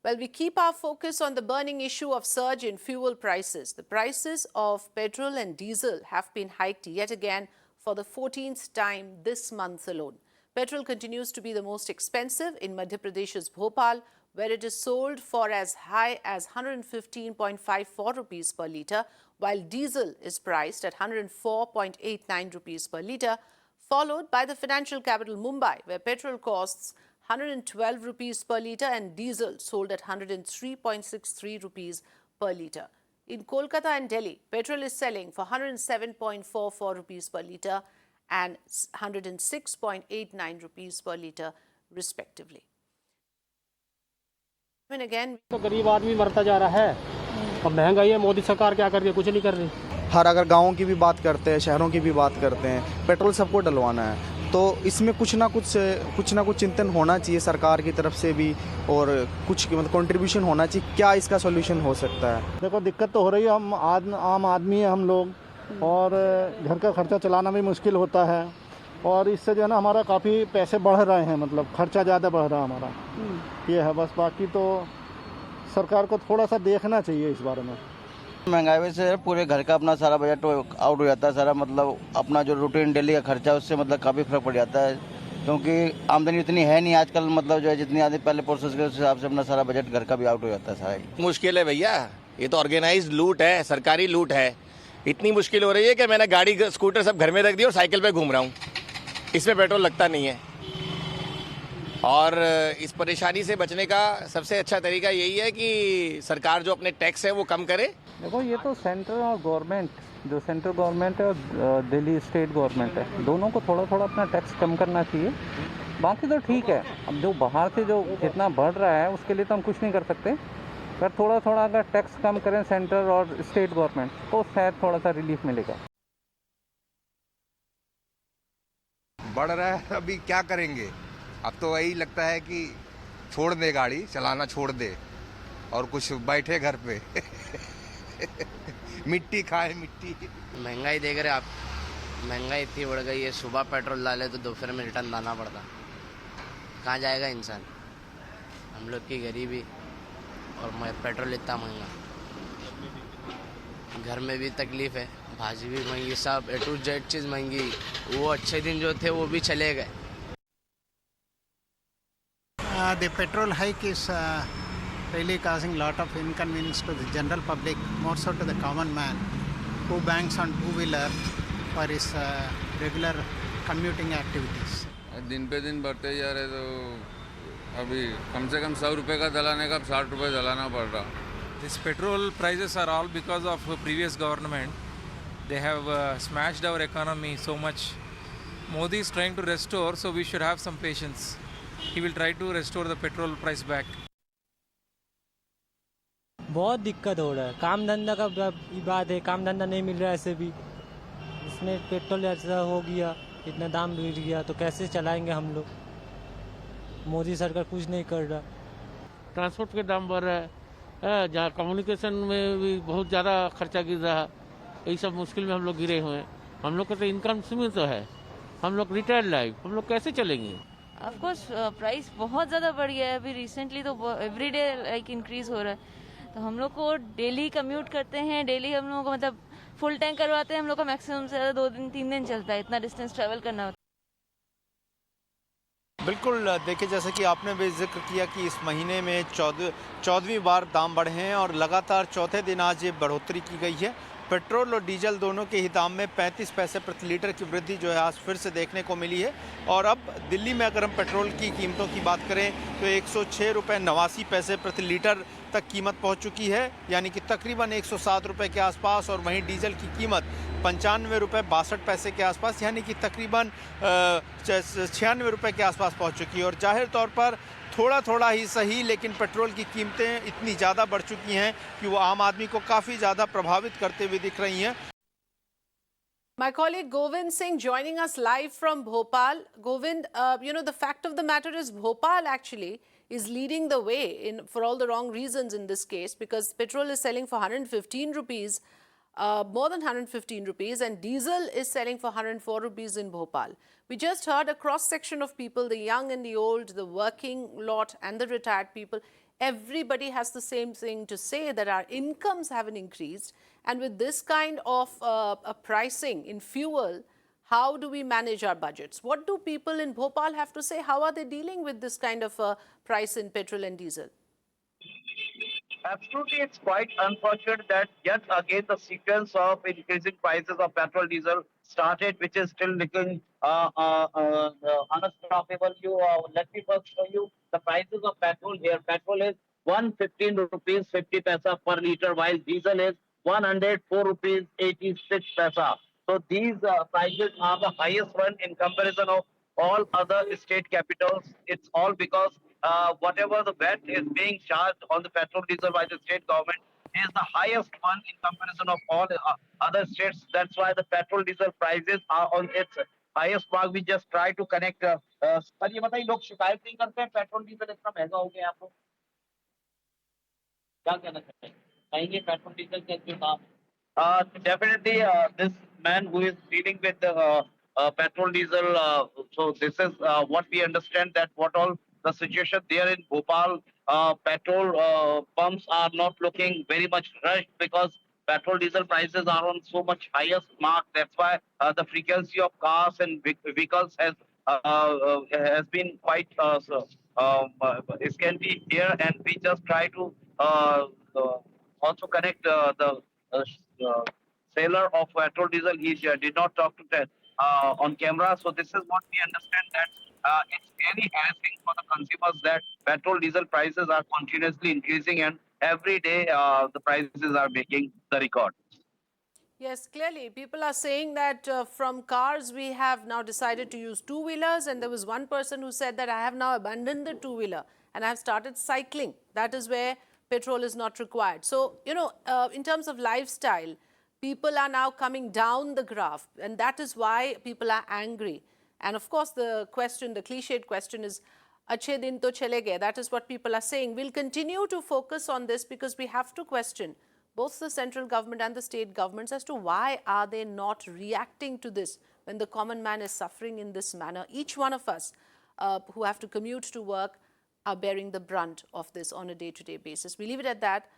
Well, we keep our focus on the burning issue of surge in fuel prices. The prices of petrol and diesel have been hiked yet again for the 14th time this month alone. Petrol continues to be the most expensive in Madhya Pradesh's Bhopal, where it is sold for as high as 115.54 rupees per litre, while diesel is priced at 104.89 rupees per litre, followed by the financial capital Mumbai, where petrol costs 112 rupees per litre and diesel sold at 103.63 rupees per litre. In Kolkata and Delhi, petrol is selling for 107.44 rupees per litre and 106.89 rupees per litre, respectively. And again, तो गरीब आदमी मरता जा रहा है और महंगाई है। मोदी सरकार क्या कर रही है? कुछ नहीं कर रही। हर अगर गाँव की भी बात करते हैं, शहरों की भी बात करते हैं, पेट्रोल सबको डलवाना है, तो इसमें कुछ ना कुछ चिंतन होना चाहिए सरकार की तरफ से भी, और कुछ मतलब कंट्रीब्यूशन होना चाहिए। क्या इसका सॉल्यूशन हो सकता है? देखो, दिक्कत तो हो रही है। हम आम आदमी है हम लोग, और घर का खर्चा चलाना भी मुश्किल होता है, और इससे जो है ना हमारा काफ़ी पैसे बढ़ रहे हैं, मतलब खर्चा ज़्यादा बढ़ रहा है हमारा। ये है बस। बाकी तो सरकार को थोड़ा सा देखना चाहिए इस बारे में। महंगाई से पूरे घर का अपना सारा बजट आउट हो जाता है सारा, मतलब अपना जो रूटीन डेली का खर्चा उससे मतलब काफ़ी फर्क पड़ जाता है, क्योंकि आमदनी उतनी है नहीं आजकल, मतलब जो है जितनी आदमी पहले प्रोसेस के उस हिसाब से अपना सारा बजट घर का भी आउट हो जाता है सारा। मुश्किल है भैया, ये तो ऑर्गेनाइज्ड लूट है, सरकारी लूट है। इतनी मुश्किल हो रही है कि मैंने गाड़ी स्कूटर सब घर में रख दी और साइकिल पे घूम रहा हूँ, इसमें पेट्रोल लगता नहीं है। और इस परेशानी से बचने का सबसे अच्छा तरीका यही है कि सरकार जो अपने टैक्स है वो कम करे। देखो, ये तो सेंट्रल और गवर्नमेंट, जो सेंट्रल गवर्नमेंट है और दिल्ली स्टेट गवर्नमेंट है, दोनों को थोड़ा थोड़ा अपना टैक्स कम करना चाहिए। बाकी तो ठीक है। अब जो बाहर से जो जितना बढ़ रहा है उसके लिए तो हम कुछ नहीं कर सकते, पर थोड़ा थोड़ा अगर टैक्स कम करें सेंट्रल और स्टेट गवर्नमेंट, तो शायद थोड़ा सा रिलीफ मिलेगा। बढ़ रहा है, अभी क्या करेंगे? अब तो वही लगता है कि छोड़ दे, गाड़ी चलाना छोड़ दे और कुछ बैठे घर पे मिट्टी खाए मिट्टी। महंगाई देख रहे आप, महंगाई इतनी बढ़ गई है, सुबह पेट्रोल डाले तो दोपहर में रिटर्न लाना पड़ता। कहाँ जाएगा इंसान? हम लोग की गरीबी और पेट्रोल इतना महंगा, घर में भी तकलीफ है, भाजी भी महंगी, सब A to Z चीज़ महंगी। वो अच्छे दिन जो थे वो भी चले गए। The petrol hike is really causing a lot of inconvenience to the general public, more so to the common man who banks on two-wheeler for his regular commuting activities. दिन पे दिन बढ़ते जा रहे, तो अभी कम से कम 100 रुपये का दलाने का 60 रुपये दलाना पड़ रहा। These petrol prices are all because of previous government. They have smashed our economy so much. Modi is trying to restore, so we should have some patience. He will try to restore the petrol price back. बहुत दिक्कत हो रहा है, काम धंधा का बात है, काम धंधा नहीं मिल रहा है। ऐसे भी इसमें पेट्रोल ऐसा हो गया, इतना दाम बढ़ गया, तो कैसे चलाएंगे हम लोग? मोदी सरकार कुछ नहीं कर रहा। ट्रांसपोर्ट के दाम बढ़ रहा है, जहाँ कम्युनिकेशन में भी बहुत ज़्यादा खर्चा गिर रहा है। यही सब मुश्किल में हम लोग गिरे हुए हैं। हम लोग का तो इनकम सीमित तो है, हम लोग रिटायर्ड लाइफ, हम लोग कैसे चलेंगे? ऑफ कोर्स प्राइस बहुत ज़्यादा बढ़ गया है। अभी रिसेंटली तो एवरीडे लाइक इंक्रीज हो रहा है। तो हम लोग को डेली कम्यूट करते हैं, डेली हम लोग को मतलब फुल टैंक करवाते हैं, हम लोग का मैक्सिमम से ज़्यादा 2 दिन 3 दिन चलता है, इतना डिस्टेंस ट्रैवल करना होता है। बिल्कुल, देखिए जैसे कि आपने भी जिक्र किया कि इस महीने में 14वीं बार दाम बढ़े हैं और लगातार चौथे दिन आज ये बढ़ोतरी की गई है। पेट्रोल और डीजल दोनों के ही दाम में 35 पैसे प्रति लीटर की वृद्धि जो है आज फिर से देखने को मिली है। और अब दिल्ली में अगर हम पेट्रोल की कीमतों की बात करें तो 106 रुपये 89 पैसे प्रति लीटर तक कीमत पहुंच चुकी है, यानी कि तकरीबन 107 रुपये के आसपास। और वहीं डीजल की कीमत 95 रुपये 62 पैसे के आसपास, यानी कि तकरीबन 96 रुपये के आसपास पहुंच चुकी है। और जाहिर तौर पर थोड़ा थोड़ा ही सही, लेकिन पेट्रोल की कीमतें इतनी ज़्यादा बढ़ चुकी हैं कि वो आम आदमी को काफ़ी ज़्यादा प्रभावित करते हुए दिख रही हैं। My colleague Govind Singh joining us live from Bhopal. Govind, the fact of the matter is Bhopal actually is leading the way for all the wrong reasons in this case, because petrol is selling for 115 rupees, more than 115 rupees, and diesel is selling for 104 rupees in Bhopal. We just heard a cross section of people, the young and the old, the working lot and the retired people. everybody has the same thing to say, that our incomes haven't increased. And with this kind of a pricing in fuel, how do we manage our budgets? What do people in Bhopal have to say? How are they dealing with this kind of a price in petrol and diesel? Absolutely, it's quite unfortunate that yet again the sequence of increasing prices of petrol, diesel started, which is still looking unstoppable. Let me first show you the prices of petrol here. Petrol is 115 rupees 50 paisa per liter, while diesel is 104 rupees 86 paisa. So these prices are the highest one in comparison of all other state capitals. It's all because whatever the VAT is being charged on the petrol diesel by the state government is the highest one in comparison of all other states. That's why the petrol diesel prices are on its highest mark. We just try to connect. Sir ये बताइए, लोग शिकायत नहीं करते हैं petrol diesel इतना महंगा हो गया? आपको क्या कहना चाहते हैं? कहेंगे पेट्रोल डीजल के दाम? Definitely, this man who is dealing with petrol, diesel. So this is what we understand, that what all the situation there in Bhopal, petrol pumps are not looking very much rushed because petrol, diesel prices are on so much highest mark. That's why the frequency of cars and vehicles has been quite scanty here, and we just try to also connect the seller of petrol diesel. He did not talk to that on camera. So this is what we understand, that it's really harassing for the consumers that petrol diesel prices are continuously increasing, and every day the prices are making the record. Yes, clearly people are saying that from cars we have now decided to use two-wheelers, and there was one person who said that I have now abandoned the two-wheeler and I have started cycling. That is where petrol is not required. So, you know, in terms of lifestyle, people are now coming down the graph, and that is why people are angry. And of course, the question, the cliched question is, Achhe din to chale gaye. That is what people are saying. We'll continue to focus on this because we have to question both the central government and the state governments as to why are they not reacting to this when the common man is suffering in this manner. Each one of us who have to commute to work are bearing the brunt of this on a day-to-day basis. We leave it at that.